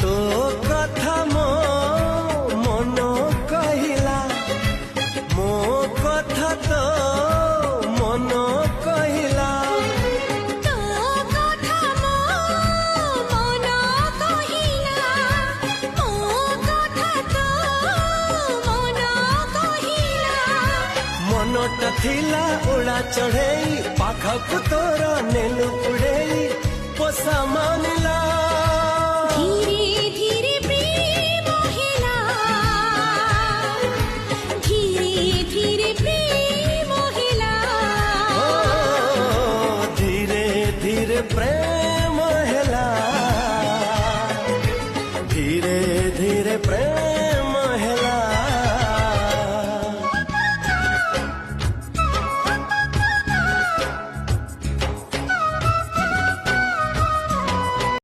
तो कथा मो मन कहिला मो कथा तो मन कहिला तो कथा मो मन कहिला मो कथा तो मन कहिला मनटा थिला उड़ा चढ़ेई पाखक तोर नेलु पुड़ेई पोसा मानिला